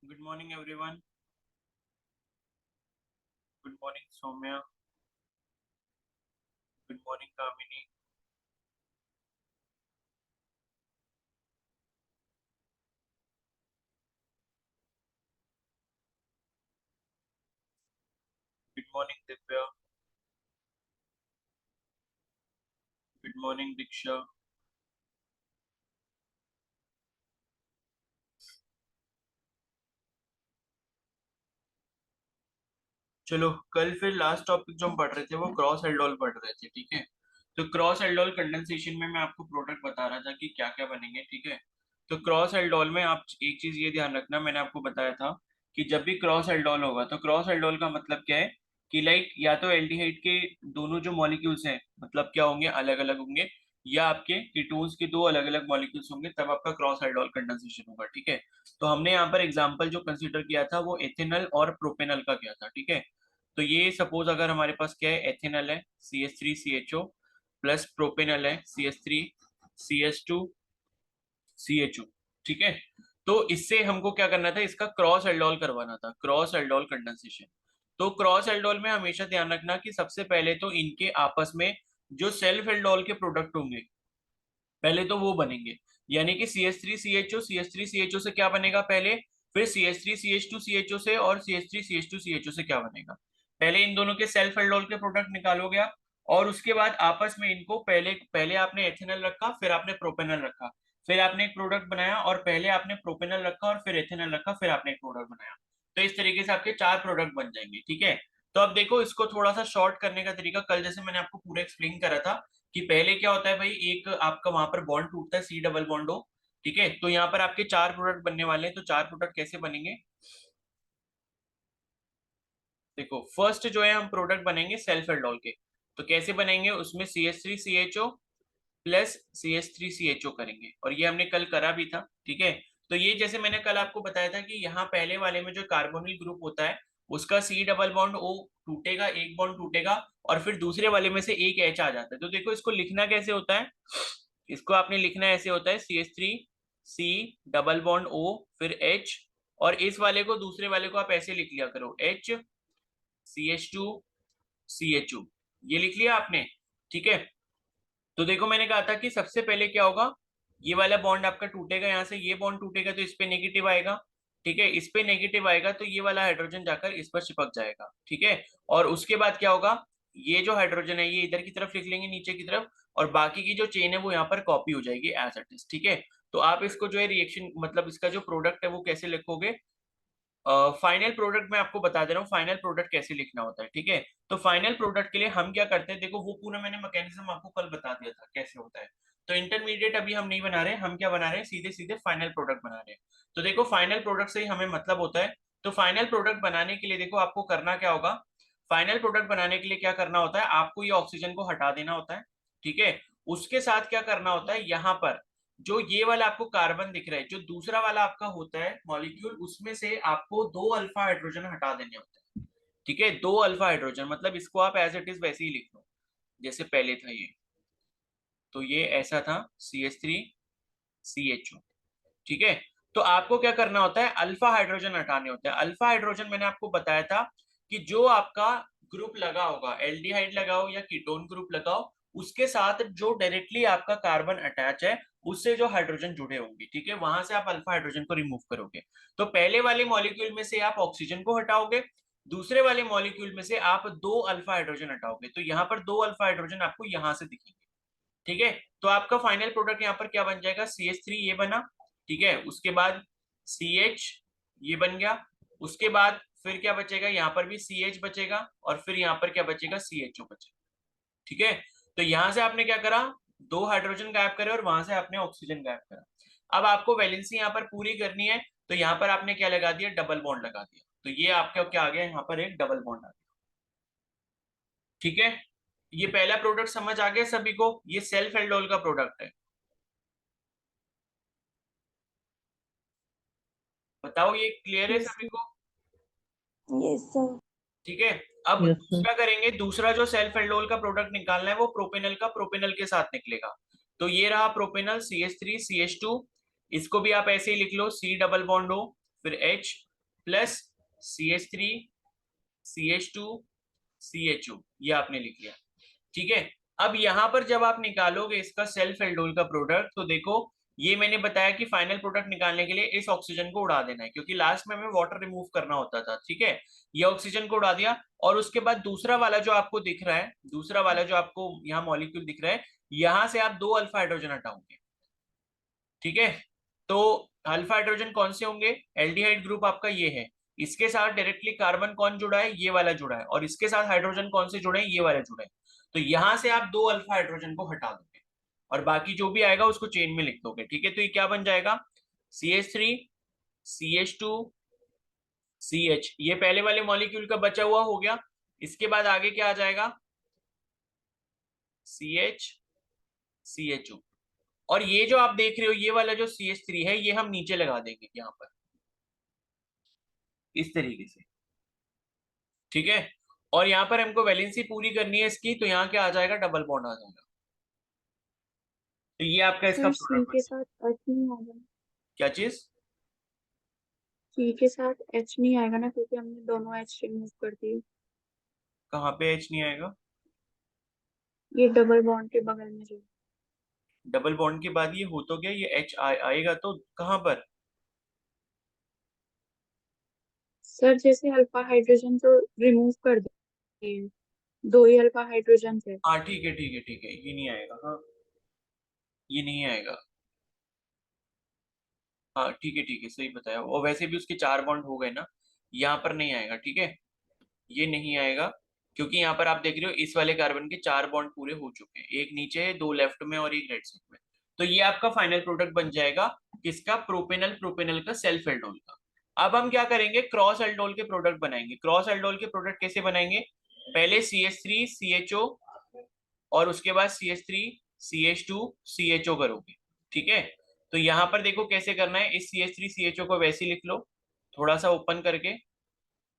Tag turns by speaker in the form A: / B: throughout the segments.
A: Good morning, everyone. Good morning, Soumya. Good morning, Kamini. Good morning, Divya. Good morning, Diksha. चलो कल फिर last topic जो हम पढ़ रहे थे वो क्रॉस एल्डोल पढ़ रहे थे, ठीक है। तो क्रॉस एल्डोल कंडेंसेशन में मैं आपको प्रोडक्ट बता रहा था कि क्या क्या बनेंगे, ठीक है। तो क्रॉस एल्डोल में आप एक चीज ये ध्यान रखना, मैंने आपको बताया था कि जब भी क्रॉस एल्डोल होगा तो क्रॉस एल्डोल का मतलब क्या है कि लाइक या तो एल्डिहाइड के दोनों जो मॉलिक्यूल्स हैं मतलब क्या होंगे, अलग अलग होंगे, या आपके कीटोन्स के दो अलग अलग मॉलिक्यूल्स होंगे, तब आपका क्रॉस एल्डोल कंडेंसेशन होगा, ठीक है। तो हमने यहाँ पर एग्जांपल जो कंसीडर किया था वो एथेनल और प्रोपेनल का किया था, ठीक है। तो ये सपोज अगर हमारे पास क्या है, एथेनल है CH3CHO प्लस प्रोपेनल है CH2CH2CHO, ठीक है। तो इससे हमको क्या करना था, इसका क्रॉस एल्डोल करवाना था, क्रॉस एल्डोल कंडेंसेशन। तो क्रॉस एल्डोल में हमेशा ध्यान रखना कि सबसे पहले तो इनके आपस में जो सेल्फ एल्डोल के प्रोडक्ट होंगे पहले तो वो बनेंगे, यानी कि CH3CHO से क्या बनेगा पहले, फिर CH3CH2CHO से, और CH3CH2CHO से क्या बनेगा, पहले इन दोनों के सेल्फ एल्डोल के प्रोडक्ट निकालोगे आप, और उसके बाद आपस में इनको पहले पहले आपने एथेनल रखा, फिर आपने प्रोपेनल रखा, फिर आपने एक प्रोडक्ट बनाया, और पहले आपने प्रोपेनल रखा और फिर एथेनल रखा, फिर आपने एक प्रोडक्ट बनाया। तो इस तरीके से आपके चार प्रोडक्ट बन जाएंगे, ठीक है। तो अब देखो इसको थोड़ा सा शॉर्ट करने का तरीका, कल जैसे मैंने आपको पूरा एक्सप्लेन करा था कि पहले क्या होता है भाई, एक आपका वहां पर बॉन्ड टूटता है, सी डबल बॉन्ड हो, ठीक है। तो यहाँ पर आपके चार प्रोडक्ट बनने वाले हैं, तो चार प्रोडक्ट कैसे बनेंगे, देखो फर्स्ट जो है हम प्रोडक्ट बनेंगे सेल्फ एल्डोल के। तो कैसे बनेंगे, उसमें CH3CHO प्लस CH3CHO करेंगे, और ये हमने कल करा भी था, ठीक है। तो ये जैसे मैंने कल आपको बताया था कि यहाँ पहले वाले में जो कार्बोनिल ग्रुप होता है उसका सी डबल बॉन्ड ओ टूटेगा, एक बॉन्ड टूटेगा, और फिर दूसरे वाले में से एक एच आ जाता है। तो देखो इसको लिखना कैसे होता है, इसको आपने लिखना ऐसे होता है CH3 C double bond O फिर H, और इस वाले को दूसरे वाले को आप ऐसे लिख लिया करो HCH2CHO, ये लिख लिया आपने, ठीक है। तो देखो मैंने कहा था कि सबसे पहले क्या होगा, ये वाला बॉन्ड आपका टूटेगा, यहाँ से ये बॉन्ड टूटेगा तो इस पे नेगेटिव आएगा, ठीक है। इस पे नेगेटिव आएगा तो ये वाला हाइड्रोजन जाकर इस पर चिपक जाएगा, ठीक है। और उसके बाद क्या होगा, ये जो हाइड्रोजन है ये इधर की तरफ लिख लेंगे नीचे की तरफ, और बाकी की जो चेन है वो यहाँ पर कॉपी हो जाएगी एज इट इज, ठीक है। तो आप इसको जो है रिएक्शन मतलब इसका जो प्रोडक्ट है वो कैसे लिखोगे, फाइनल प्रोडक्ट मैं आपको बता दे रहा हूँ फाइनल प्रोडक्ट कैसे लिखना होता है, ठीक है। तो फाइनल प्रोडक्ट के लिए हम क्या करते हैं, देखो वो पूरा मैंने मैकेनिज्म आपको कल बता दिया था कैसे होता है। तो इंटरमीडिएट अभी हम नहीं बना रहे, हम क्या बना रहे हैं, सीधे सीधे फाइनल प्रोडक्ट बना रहे हैं। तो देखो फाइनल प्रोडक्ट से ही हमें मतलब होता है। तो फाइनल प्रोडक्ट बनाने के लिए देखो आपको करना क्या होगा, फाइनल प्रोडक्ट बनाने के लिए क्या करना होता है, आपको ये ऑक्सीजन को हटा देना होता है, ठीक है। उसके साथ क्या करना होता है, यहाँ पर जो ये वाला आपको कार्बन दिख रहा है, जो दूसरा वाला आपका होता है मॉलिक्यूल, उसमें से आपको दो अल्फा हाइड्रोजन हटा देने होते हैं, ठीक है। दो अल्फा हाइड्रोजन मतलब इसको आप एज इट इज वैसे ही लिख लो जैसे पहले था ये। तो ये ऐसा था CH3CHO, ठीक है। तो आपको क्या करना होता है, अल्फा हाइड्रोजन हटाने होते हैं। अल्फा हाइड्रोजन मैंने आपको बताया था कि जो आपका ग्रुप लगा होगा, एल्डिहाइड लगाओ या कीटोन ग्रुप लगाओ, उसके साथ जो डायरेक्टली आपका कार्बन अटैच है उससे जो हाइड्रोजन जुड़े होंगे, ठीक है, वहां से आप अल्फा हाइड्रोजन को रिमूव करोगे। तो पहले वाले मॉलिक्यूल में से आप ऑक्सीजन को हटाओगे, दूसरे वाले मॉलिक्यूल में से आप दो अल्फा हाइड्रोजन हटाओगे, तो यहाँ पर दो अल्फा हाइड्रोजन आपको यहां से दिखेंगे, ठीक है। तो आपका फाइनल प्रोडक्ट यहाँ पर क्या बन जाएगा, CH3 ये बना, ठीक है। उसके बाद CH ये बन गया, उसके बाद फिर क्या बचेगा, यहाँ पर भी CH बचेगा, और फिर यहाँ पर क्या बचेगा, CHO बचेगा, ठीक है। तो यहां से आपने क्या करा, दो हाइड्रोजन गायब करे और वहां से आपने ऑक्सीजन गायब करा। अब आपको वैलेंसी यहाँ पर पूरी करनी है, तो यहाँ पर आपने क्या लगा दिया, डबल बॉन्ड लगा दिया, तो ये आपका क्या आ गया, यहाँ पर एक डबल बॉन्ड आ गया, ठीक है। ये पहला प्रोडक्ट समझ आ गया सभी को, ये सेल्फ एल्डोल का प्रोडक्ट है। बताओ ये क्लियर है
B: यस
A: सभी
B: सर।
A: को,
B: यस सर।
A: ठीक है। अब
C: यस सर।
A: दूसरा करेंगे, दूसरा जो सेल्फ एल्डोल का प्रोडक्ट निकालना है वो प्रोपेनल का प्रोपेनल के साथ निकलेगा। तो ये रहा प्रोपेनल CH3CH2, इसको भी आप ऐसे ही लिख लो, C डबल बॉन्ड O फिर H, plus CH3 CH2 CHO, ये आपने लिख लिया। ठीक है, अब यहां पर जब आप निकालोगे इसका सेल्फ एल्डोल का प्रोडक्ट, तो देखो ये मैंने बताया कि फाइनल प्रोडक्ट निकालने के लिए इस ऑक्सीजन को उड़ा देना है, क्योंकि लास्ट में हमें वाटर रिमूव करना होता था। ठीक है, ये ऑक्सीजन को उड़ा दिया, और उसके बाद दूसरा वाला जो आपको दिख रहा है, दूसरा वाला जो आपको यहाँ मॉलिक्यूल दिख रहा है, यहां से आप 2 अल्फा हाइड्रोजन हटाओगे। ठीक है, तो अल्फा हाइड्रोजन कौन से होंगे? एल्डिहाइड ग्रुप आपका ये है, इसके साथ डायरेक्टली कार्बन कौन जुड़ा है? ये वाला जुड़ा है, और इसके साथ हाइड्रोजन कौन से जुड़े हैं? ये वाला जुड़ा है। तो यहां से आप 2 अल्फा हाइड्रोजन को हटा दोगे, और बाकी जो भी आएगा उसको चेन में लिख दोगे। ठीक है, तो ये क्या बन जाएगा? CH3 CH2 CH, ये पहले वाले मॉलिक्यूल का बचा हुआ हो गया। इसके बाद आगे क्या आ जाएगा? CH CHO, और ये जो आप देख रहे हो ये वाला जो CH3 है, ये हम नीचे लगा देंगे यहाँ पर इस तरीके से। ठीक है, और यहाँ पर हमको वैलेंसी पूरी करनी है इसकी, तो यहाँ क्या आ जाएगा? डबल बॉन्ड आ जाएगा। तो ये आपका इसका
B: सर सी
A: प्रोडक्ट
B: के
A: बन।
B: साथ एच नहीं आएगा ना?
A: क्या चीज?
B: सी के साथ एच नहीं आएगा ना, क्योंकि हमने दोनों एच रिमूव कर दिए।
A: कहाँ पे एच नहीं आएगा?
B: ये डबल बॉन्ड के बगल में जो।
A: डबल बॉन्ड के बाद ये हो तो गया, ये एच आएगा तो कहाँ पर?
B: सर जैसे अल्फा हाइड्रोजन तो रिमूव कर दिए, दो ही अल्फा हाइड्रोजन थे।
A: हाँ ठीक है ठीक है ठीक है, ये नहीं आएगा। हाँ, ये नहीं आएगा। हाँ ठीक है, सही बताया। और वैसे भी उसके 4 बॉन्ड हो गए ना, यहाँ पर नहीं आएगा। ठीक है, ये नहीं आएगा, क्योंकि यहाँ पर आप देख रहे हो इस वाले कार्बन के 4 बॉन्ड पूरे हो चुके हैं, एक नीचे है, 2 लेफ्ट में और एक राइट साइड में। तो ये आपका फाइनल प्रोडक्ट बन जाएगा किसका? प्रोपेनल, प्रोपेनल का सेल्फ एल्डोल का। अब हम क्या करेंगे? क्रॉस एल्डोल के प्रोडक्ट बनाएंगे। क्रॉस एल्डोल के प्रोडक्ट कैसे बनाएंगे? पहले CH3 CHO, और उसके बाद CH3 CH2 CHO करोगे। ठीक है, तो यहां पर देखो कैसे करना है। इस CH3 CHO को वैसे ही लिख लो, थोड़ा सा ओपन करके,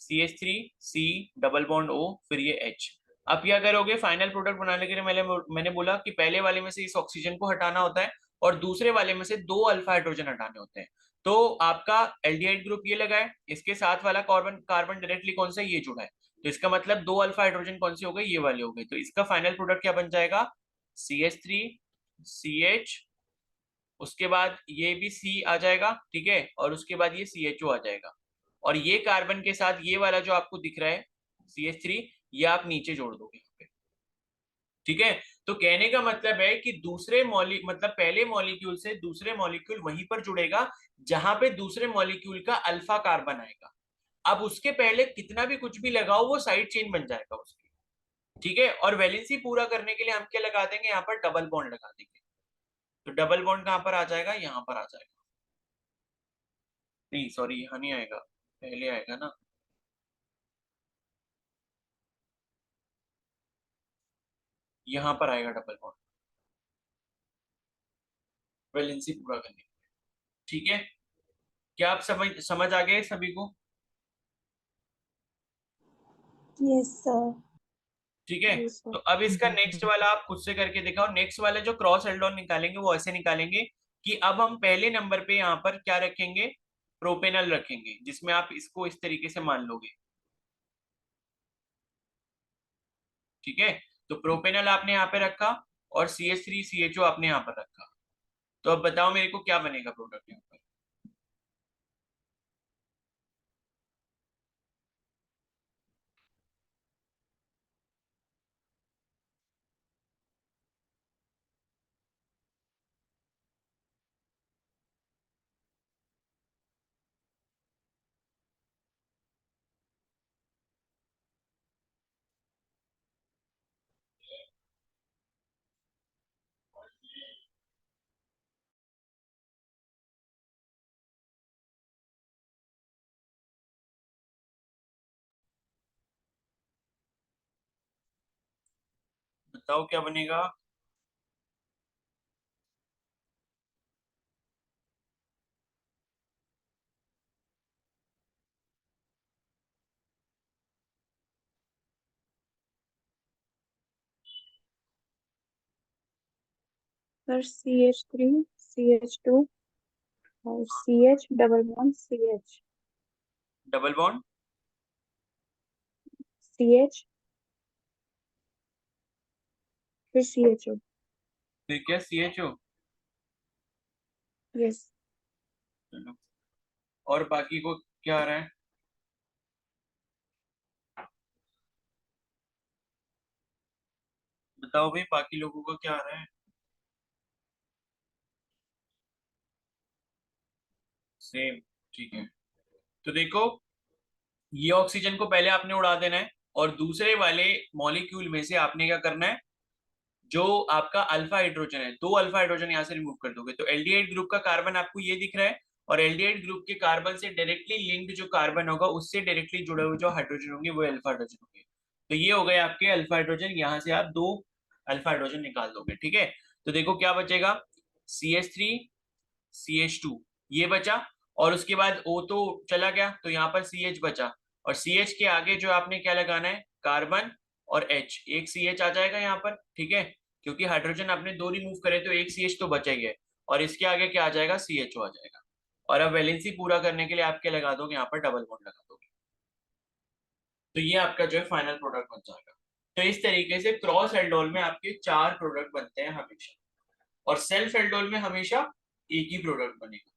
A: CH3 C double bond O, फिर ये H। अब क्या करोगे? फाइनल प्रोडक्ट बनाने के लिए मैंने बोला कि पहले वाले में से इस ऑक्सीजन को हटाना होता है, और दूसरे वाले में से 2 अल्फा हाइड्रोजन हटाने होते हैं। तो आपका एल्डिहाइड ग्रुप ये लगा है, इसके साथ वाला कार्बन कार्बन डायरेक्टली कौन सा? ये जुड़ा है। तो इसका मतलब 2 अल्फा हाइड्रोजन कौन से हो गए? ये वाले हो गए। तो इसका फाइनल प्रोडक्ट क्या बन जाएगा? CH3 CH, उसके बाद ये भी C आ जाएगा। ठीक है, और उसके बाद ये CHO आ जाएगा, और ये कार्बन के साथ ये वाला जो आपको दिख रहा है CH3, ये आप नीचे जोड़ दोगे यहाँ पे। ठीक है, तो कहने का मतलब है कि दूसरे मतलब पहले मॉलिक्यूल से दूसरे मॉलिक्यूल वहीं पर जुड़ेगा जहां पे दूसरे मॉलिक्यूल का अल्फा कार्बन आएगा। अब उसके पहले कितना भी कुछ भी लगाओ, वो साइड चेन बन जाएगा उसकी। ठीक है, और वैलेंसी पूरा करने के लिए हम क्या लगा देंगे? यहाँ पर डबल बॉन्ड लगा देंगे। तो डबल बॉन्ड कहाँ पर आ जाएगा? यहाँ पर आ जाएगा। नहीं सॉरी, यहाँ नहीं आएगा, पहले आएगा ना। यहाँ पर आएगा डबल बॉन्ड, वैलेंसी पूरा करने के लिए। ठीक है, क्या आप समझ समझ आ गए सभी को?
B: Yes sir.
A: ठीक है,
B: यस
A: तो
B: सर।
A: अब इसका नेक्स्ट वाला आप खुद से करके दिखाओ। नेक्स्ट वाला जो क्रॉस एल्डोन निकालेंगे वो ऐसे निकालेंगे कि अब हम पहले नंबर पे यहाँ पर क्या रखेंगे? प्रोपेनल रखेंगे, जिसमें आप इसको इस तरीके से मान लोगे। ठीक है, तो प्रोपेनल आपने यहाँ पे रखा, और CH3 CHO आपने यहाँ पर रखा। तो अब बताओ मेरे को क्या बनेगा प्रोडक्ट यहाँ पर? बताओ क्या बनेगा?
B: सर CH3 CH2 और CH double bond CH।
A: Double bond,
B: CH, फिर CHO।
A: फिर क्या CHO।
B: यस।
A: चलो, और बाकी को क्या आ रहा है? बताओ भाई, बाकी लोगों को क्या आ रहा है? सेम। ठीक है, तो देखो, ये ऑक्सीजन को पहले आपने उड़ा देना है, और दूसरे वाले मॉलिक्यूल में से आपने क्या करना है, जो आपका अल्फा हाइड्रोजन है, दो अल्फा हाइड्रोजन यहाँ से रिमूव कर दोगे, तो एल्डिहाइड ग्रुप का कार्बन आपको ये दिख रहा है, और एल्डिहाइड ग्रुप के कार्बन से डायरेक्टली लिंक्ड जो कार्बन होगा, उससे डायरेक्टली जुड़े हुए जो हाइड्रोजन होंगे वो अल्फा हाइड्रोजन होंगे। तो ये हो गए आपके अल्फा हाइड्रोजन, यहाँ से आप दो अल्फा हाइड्रोजन निकाल दोगे। ठीक है, तो देखो क्या बचेगा, CH3, CH2, ये बचा, और उसके बाद O तो चला गया, तो यहाँ पर CH बचा, और CH के आगे जो आपने क्या लगाना है, कार्बन और H, एक CH आ जाएगा यहाँ पर। ठीक है, क्योंकि हाइड्रोजन आपने दो रिमूव करे तो एक CH तो बचा ही है, और इसके आगे क्या आ जाएगा, CHO आ जाएगा। और अब वैलेंसी पूरा करने के लिए आप क्या लगा दोगे, यहाँ पर डबल बॉन्ड लगा दोगे, तो ये आपका जो है फाइनल प्रोडक्ट बन जाएगा। तो इस तरीके से क्रॉस एल्डोल में आपके चार प्रोडक्ट बनते हैं हमेशा, और सेल्फ एल्डोल में हमेशा एक ही प्रोडक्ट बनेगा।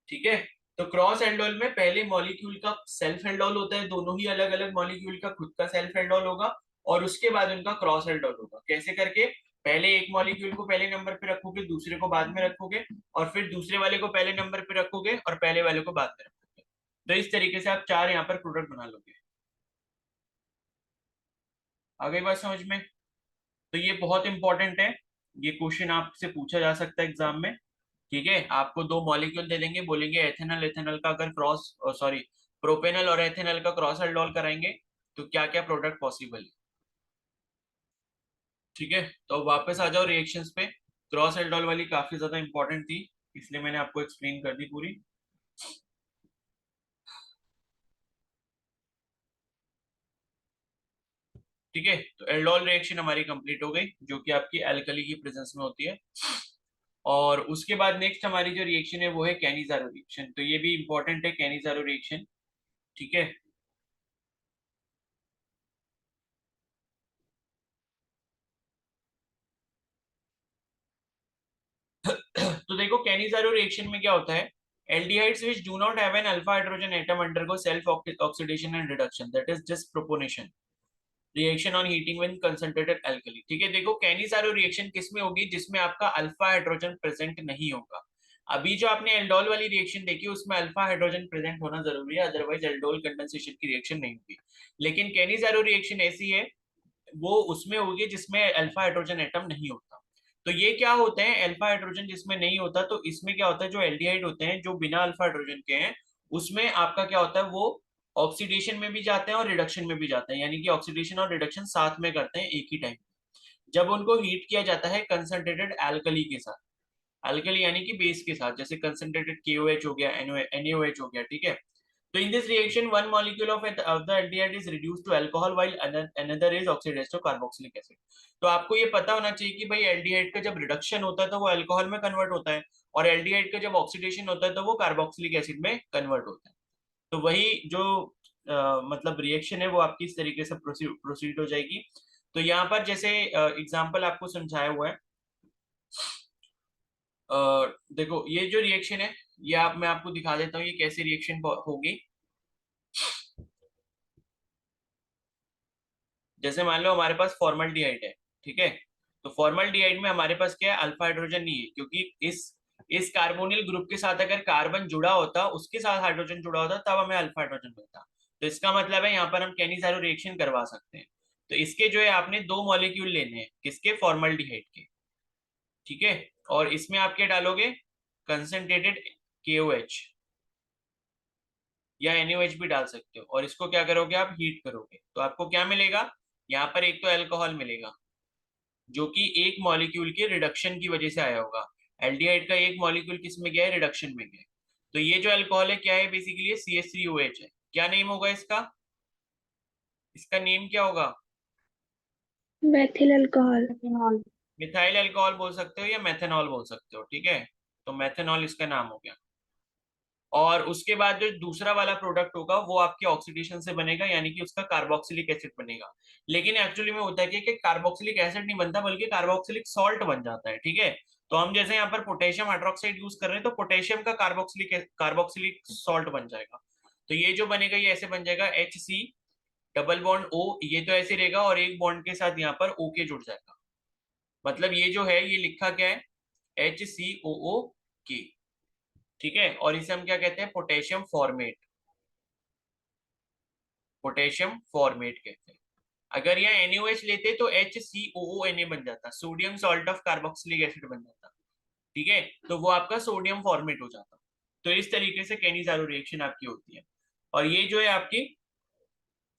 A: ठीक है, तो क्रॉस एल्डोल में पहले मॉलिक्यूल का सेल्फ एल्डोल होता है, दोनों ही अलग अलग मॉलिक्यूल का खुद का सेल्फ एल्डोल होगा, और उसके बाद उनका क्रॉस एल्डोल होगा। कैसे करके, पहले एक मॉलिक्यूल को पहले नंबर पे रखोगे, दूसरे को बाद में रखोगे, और फिर दूसरे वाले को पहले नंबर पे रखोगे, और पहले वाले को बाद में रखोगे। तो इस तरीके से आप चार यहाँ पर प्रोडक्ट बना लोगे। आ गई बात समझ में? तो ये बहुत इंपॉर्टेंट है, ये क्वेश्चन आपसे पूछा जा सकता है एग्जाम में। ठीक है, आपको दो मॉलिक्यूल दे देंगे, बोलेंगे एथेनॉल एथेनॉल का अगर क्रॉस, सॉरी, प्रोपेनॉल और एथेनॉल का क्रॉस एल्डोल कराएंगे तो क्या क्या प्रोडक्ट पॉसिबल है। ठीक है, तो वापस आ जाओ रिएक्शंस पे। क्रॉस एल्डोल वाली काफी ज्यादा इंपॉर्टेंट थी, इसलिए मैंने आपको एक्सप्लेन कर दी पूरी। ठीक है, तो एल्डोल रिएक्शन हमारी कंप्लीट हो गई, जो कि आपकी एल्कली की प्रेजेंस में होती है। और उसके बाद नेक्स्ट हमारी जो रिएक्शन है वो है कैनिजारो रिएक्शन, तो ये भी इंपॉर्टेंट है कैनिजारो रिएक्शन। ठीक है, तो देखो कैनिजारो रिएक्शन में क्या होता है, aldehydes which do not have an alpha hydrogen atom undergo self oxidation and reduction, that is just proportionation reaction on heating with concentrated alkali. ठीक है, देखो कैनिजारो रिएक्शन किसमें होगी, जिसमें आपका अल्फा हाइड्रोजन प्रेजेंट नहीं होगा। अभी जो आपने एल्डोल वाली रिएक्शन देखी उसमें अल्फा हाइड्रोजन प्रेजेंट होना जरूरी है, अदरवाइज एल्डोल कंडेंसेशन की रिएक्शन नहीं होगी। लेकिन कैनिजारो रिएक्शन ऐसी है, वो उसमें होगी जिसमें अल्फा हाइड्रोजन एटम नहीं होता। तो ये क्या होते हैं, अल्फा हाइड्रोजन जिसमें नहीं होता, तो इसमें क्या होता है, जो एल्डिहाइड होते हैं जो बिना अल्फा हाइड्रोजन के हैं, उसमें आपका क्या होता है, वो ऑक्सीडेशन में भी जाते हैं और रिडक्शन में भी जाते हैं, यानी कि ऑक्सीडेशन और रिडक्शन साथ में करते हैं एक ही टाइम, जब उनको हीट किया जाता है कंसंट्रेटेड एल्कली के साथ। अल्कली यानी कि बेस के साथ, जैसे कंसंट्रेटेड KOH हो गया, NaOH हो गया। ठीक है, तो in this reaction one molecule of the aldehyde is reduced to alcohol while another is oxidized to carboxylic acid। तो आपको ये पता होना चाहिए कि भाई एल्डिहाइड का जब रिडक्शन होता है तो वो अल्कोहल में कन्वर्ट होता है, और एल्डिहाइड का जब ऑक्सीडेशन होता है तो वो कार्बोक्सिलिक एसिड में कन्वर्ट होता है। तो वही जो मतलब रिएक्शन है वो आपकी इस तरीके से प्रोसीड हो जाएगी। तो यहाँ पर जैसे एग्जाम्पल आपको समझाया हुआ है, अ, देखो ये जो रिएक्शन है, ये मैं आपको दिखा देता हूँ ये कैसे रिएक्शन होगी। जैसे मान लो हमारे पास फॉर्मल्डिहाइड है। ठीक है, तो फॉर्मल्डिहाइड में हमारे पास क्या है, अल्फा हाइड्रोजन नहीं है, क्योंकि इस कार्बोनिल ग्रुप के साथ अगर कार्बन जुड़ा होता, उसके साथ हाइड्रोजन जुड़ा होता, तब हमें अल्फा हाइड्रोजन मिलता। तो इसका मतलब है यहाँ पर हम कैनिजारो रिएक्शन करवा सकते हैं। तो इसके जो है आपने दो मॉलिक्यूल लेने हैं, किसके, फॉर्मल्डिहाइड के। ठीक है, और इसमें आप क्या डालोगे, कंसंट्रेटेड KOH या NaOH भी डाल सकते हो, और इसको क्या करोगे, आप हीट करोगे, तो आपको क्या मिलेगा, यहाँ पर एक तो अल्कोहल मिलेगा, जो कि एक मॉलिक्यूल के रिडक्शन की वजह से आया होगा। एल्डिहाइड का एक मॉलिक्यूल किस में गया है, रिडक्शन में गया है। तो ये जो अल्कोहल है क्या है, बेसिकली CH3OH है। क्या नेम होगा इसका, इसका नेम क्या होगा,
B: methyl alcohol. Ethanol.
A: Methyl alcohol बोल सकते हो या मेथेनॉल बोल सकते हो। ठीक है, तो मेथेनॉल इसका नाम हो गया। और उसके बाद जो दूसरा वाला प्रोडक्ट होगा वो आपके ऑक्सीडेशन से बनेगा, यानी कि उसका कार्बोक्सिलिक एसिड बनेगा। लेकिन एक्चुअली में होता है कि कार्बोक्सिलिक एसिड नहीं बनता, बल्कि कार्बोक्सिलिक सॉल्ट बन जाता है। ठीक है, तो हम जैसे यहाँ पर पोटेशियम हाइड्रोक्साइड यूज कर रहे हैं, तो पोटेशियम का कार्बोक्सिलिक सॉल्ट बन जाएगा। तो ये जो बनेगा ये ऐसे बन जाएगा HC डबल बॉन्ड O, ये तो ऐसे रहेगा, और एक बॉन्ड के साथ यहाँ पर OK जुड़ जाएगा। मतलब ये जो है ये लिखा क्या है, HCOOK। ठीक है, और इसे हम क्या कहते हैं, पोटेशियम फॉर्मेट, पोटेशियम फॉर्मेट कहते हैं। अगर यह NaOH लेते तो HCOONA बन जाता, sodium salt of carboxylic acid बन जाता। ठीक है, तो वो आपका सोडियम फॉर्मेट हो जाता। तो इस तरीके से कैनिजारो रिएक्शन आपकी होती है, और ये जो है आपकी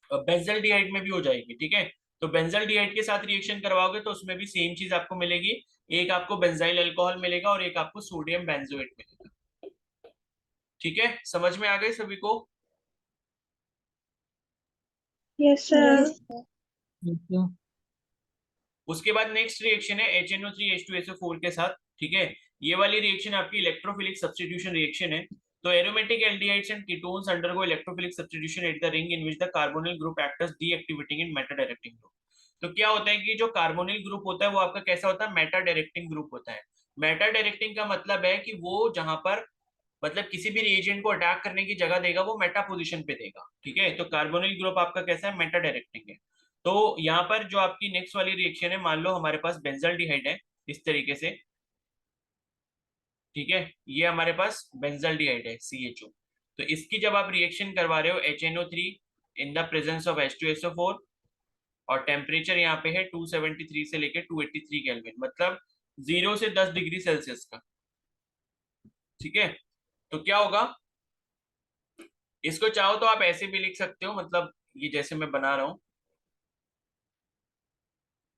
A: बेंजल डिहाइड में भी हो जाएगी। ठीक है, तो बेंजल डिहाइड के साथ रिएक्शन करवाओगे तो उसमें भी सेम चीज आपको मिलेगी, एक आपको बेंजाइल अल्कोहल मिलेगा और एक आपको सोडियम बेंजोएट मिलेगा। ठीक है, समझ में आ गई सभी को?
C: Yes sir.
A: उसके बाद नेक्स्ट रिएक्शन है HNO3H2SO4 के साथ। ठीक है, ये वाली रिएक्शन आपकी इलेक्ट्रोफिलिक सब्स्टिट्यूशन रिएक्शन है। तो aromatic aldehydes and ketones undergo electrophilic substitution at the ring in which the carbonyl group act as deactivating in meta directing group. तो क्या होता है कि जो कार्बोनिल ग्रुप होता है वो आपका कैसा होता है, मेटा डायरेक्टिंग ग्रुप होता है। मेटा डायरेक्टिंग का मतलब है कि वो जहां पर मतलब किसी भी रिएजेंट को अटैक करने की जगह देगा वो मेटा पोजीशन पे देगा। ठीक है, तो कार्बोनिल ग्रुप आपका कैसा है, मेटा डायरेक्टिंग है। तो यहाँ पर जो आपकी नेक्स्ट वाली रिएक्शन है, मान लो हमारे पास बेंजल डिहाइड है इस तरीके से। ठीक है, ये हमारे पास बेंजल डिहाइड है CHO। तो इसकी जब आप रिएक्शन करवा रहे हो HNO3 in the presence of H2SO4, और टेम्परेचर यहाँ पे है 273 से लेके 283 केल्विन, मतलब 0 से 10 डिग्री सेल्सियस का। ठीक है, तो क्या होगा, इसको चाहो तो आप ऐसे भी लिख सकते हो, मतलब ये जैसे मैं बना रहा हूं।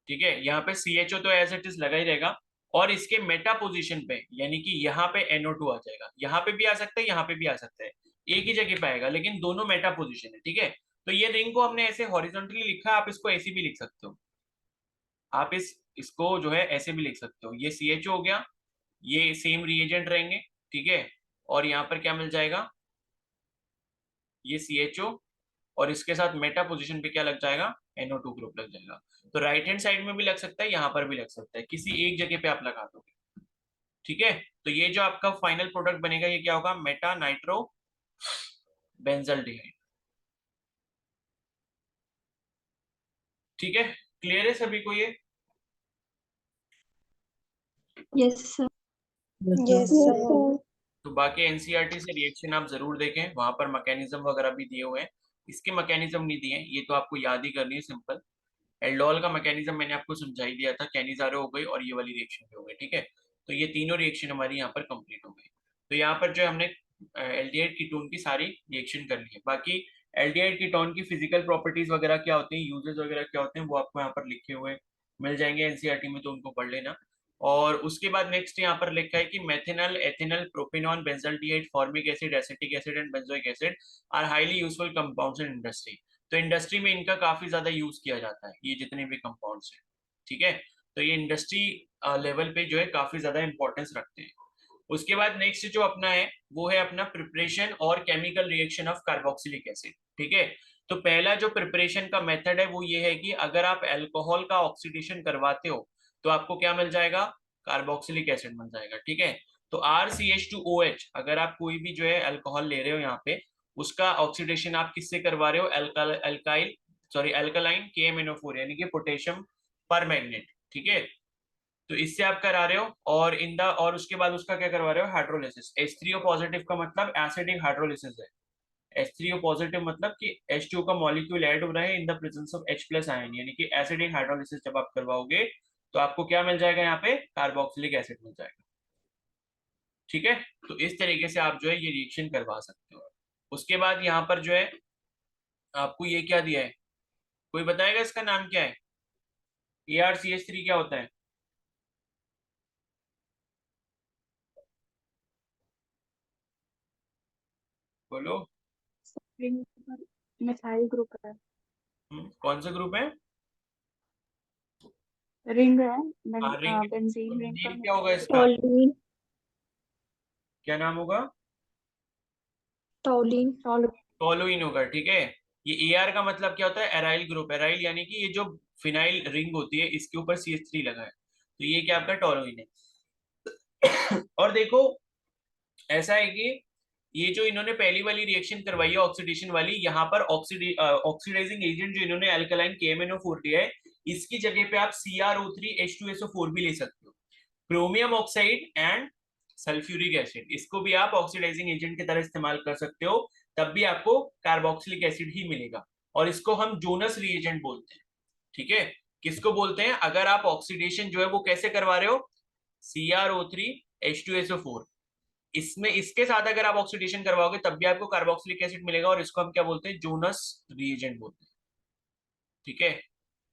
A: ठीक है, यहाँ पे CHO तो एज इट इज लगा ही रहेगा, और इसके मेटा पोजीशन पे यानी कि यहाँ पे NO2 आ जाएगा। यहाँ पे भी आ सकता है, यहाँ पे भी आ सकता है, एक ही जगह पे आएगा, लेकिन दोनों मेटा पोजीशन है। ठीक है, तो ये रिंग को हमने ऐसे हॉरिजॉन्टली लिखा, आप इसको ऐसे भी लिख सकते हो। आप इसको जो है ऐसे भी लिख सकते हो, ये CHO हो गया, ये सेम रिएजेंट रहेंगे। ठीक है, और यहाँ पर क्या मिल जाएगा, ये CHO, और इसके साथ मेटा पोजीशन पे क्या लग जाएगा, NO2 ग्रुप लग जाएगा। तो राइट हैंड साइड में भी लग सकता है, यहाँ पर भी लग सकता है, किसी एक जगह पे आप लगा दोगे। ठीक है, तो ये जो आपका फाइनल प्रोडक्ट बनेगा ये क्या होगा, मेटा नाइट्रो बेंजल डिहाइड। ठीक है, क्लियर है सभी को ये?
C: Yes sir. Yes sir.
A: तो बाकी एनसीईआरटी से रिएक्शन आप जरूर देखें, वहां पर मैकेनिज्म वगैरह भी दिए हुए हैं। इसके मैकेनिज्म नहीं दिए हैं, ये तो आपको याद ही करनी है सिंपल। एल्डोल का मैकेनिज्म मैंने आपको समझा ही दिया था, कैनिजारो हो गई और ये वाली रिएक्शन भी हो गई। ठीक है, तो ये तीनों रिएक्शन हमारी यहाँ पर कंप्लीट हो गई। तो यहाँ पर जो हमने एल्डिहाइड कीटोन की सारी रिएक्शन कर ली है। बाकी एल्डिहाइड कीटोन की फिजिकल प्रॉपर्टीज वगैरह क्या होती हैं, यूजेस वगैरह क्या होते हैं, वो आपको यहाँ पर लिखे हुए मिल जाएंगे एनसीईआरटी में, तो उनको पढ़ लेना। और उसके बाद नेक्स्ट यहाँ पर लिखा है कि methanal, ethanal, propanone, benzaldehyde, formic acid, acetic acid and benzoic acid are highly useful compounds in industry. तो इंडस्ट्री में इनका काफी ज्यादा यूज किया जाता है, ये जितने भी कंपाउंड्स हैं। ठीक है, तो ये इंडस्ट्री लेवल पे जो है काफी ज्यादा इंपॉर्टेंस रखते हैं। उसके बाद नेक्स्ट जो अपना है वो है अपना प्रिपरेशन और chemical reaction of carboxylic acid. ठीक है, तो पहला जो प्रिपरेशन का मेथड है वो ये है कि अगर आप अल्कोहल का ऑक्सीडेशन करवाते हो तो आपको क्या मिल जाएगा, कार्बोक्सिलिक एसिड मिल जाएगा। ठीक है, तो RCH2OH, अगर आप कोई भी जो है अल्कोहल ले रहे हो यहाँ पे, उसका ऑक्सीडेशन आप किससे करवा रहे हो, अल्काइल सॉरी अल्कलाइन KMNO4 यानी कि पोटेशियम पर मैग्नेट। ठीक है, तो इससे आप करा रहे हो, और और उसके बाद उसका क्या करवा रहे हो, हाइड्रोलिसिस। H3O पॉजिटिव का मतलब एसिडिक हाइड्रोलिसिस है। H3O पॉजिटिव मतलब कि H2O का मॉलिक्यूल ऐड हो रहा है इन the presence of H+ ion, यानी कि एसिडिक हाइड्रोलिसिस जब आप करवाओगे तो आपको क्या मिल जाएगा, यहाँ पे कार्बोक्सिलिक एसिड मिल जाएगा। ठीक है, तो इस तरीके से आप जो है ये रिएक्शन करवा सकते हो। उसके बाद यहाँ पर जो है आपको ये क्या दिया है, कोई बताएगा इसका नाम क्या है, ArCH3 क्या होता है, बोलो।
B: रिंग पर मिथाइल ग्रुप है।
A: कौन सा ग्रुप है,
B: रिंग है,
A: रिंग।
B: बेंजीन रिंग पर
A: नेम क्या होगा
B: मिथाइल ग्रुप
A: इसका,
B: है।
C: ऑलवीन।
A: क्या नाम होगा,
C: टॉलिन
A: टोलुइन होगा, ठीक है। ये एआर का मतलब क्या होता है, एराइल ग्रुप। एराइल यानी कि ये जो फिनाइल रिंग होती है इसके ऊपर CH3 लगा है, तो ये क्या आपका टोलुइन है। और देखो ऐसा है कि ये जो इन्होंने पहली वाली रिएक्शन करवाई है ऑक्सीडेशन वाली, यहाँ पर ऑक्सीडाइजिंग एजेंट जो इन्होंने अल्कलाइन KMnO4 दिया है, इसकी जगह पे आप CrO3H2SO4 भी ले सकते हो, chromium oxide and sulphuric acid, इसको भी आप ऑक्सीडाइजिंग एजेंट की तरह इस्तेमाल कर सकते हो, तब भी आपको कार्बोक्सिलिक एसिड ही मिलेगा। और इसको हम जोनस रिएजेंट बोलते हैं, ठीक है। किसको बोलते हैं, अगर आप ऑक्सीडेशन जो है वो कैसे करवा रहे हो, CrO3H2SO4, इसमें इसके साथ अगर आप ऑक्सीडेशन करवाओगे तब भी आपको कार्बोक्सिलिक एसिड मिलेगा, और इसको हम क्या बोलते हैं, जोनस रिएजेंट बोलते हैं, ठीक है,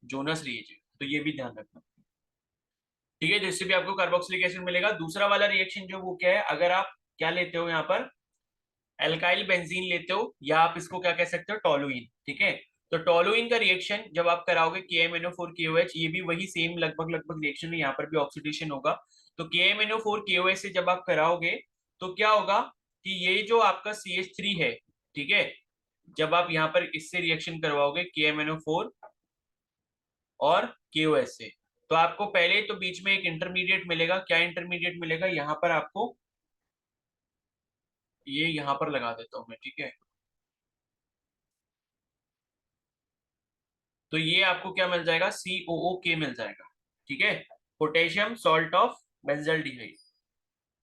A: जोनस रिएजेंट। तो ये भी ध्यान रखना, ठीक है, जिससे भी आपको कार्बोक्सिलिक एसिड मिलेगा। दूसरा वाला रिएक्शन जो वो क्या है, अगर आप क्या लेते हो यहाँ पर एल्काइल बेंजीन लेते हो, या आप इसको क्या कह सकते हो, टोलुइन, ठीक है। तो टोलुइन का रिएक्शन जब आप कराओगे KMnO4KOH, ये भी वही सेम लगभग लगभग रिएक्शन है, यहाँ पर भी ऑक्सीडेशन होगा। तो KMnO4KOH से जब आप कराओगे तो क्या होगा कि ये जो आपका CH3 है, ठीक है, जब आप यहाँ पर इससे रिएक्शन करवाओगे KMnO4 और KOH से, तो आपको पहले तो बीच में एक इंटरमीडिएट मिलेगा। क्या इंटरमीडिएट मिलेगा, यहाँ पर आपको ये यहाँ पर लगा देता हूं मैं, ठीक है। तो ये आपको क्या मिल जाएगा, COOK मिल जाएगा, ठीक है, पोटेशियम सॉल्ट ऑफ बेंजल्डिहाइड,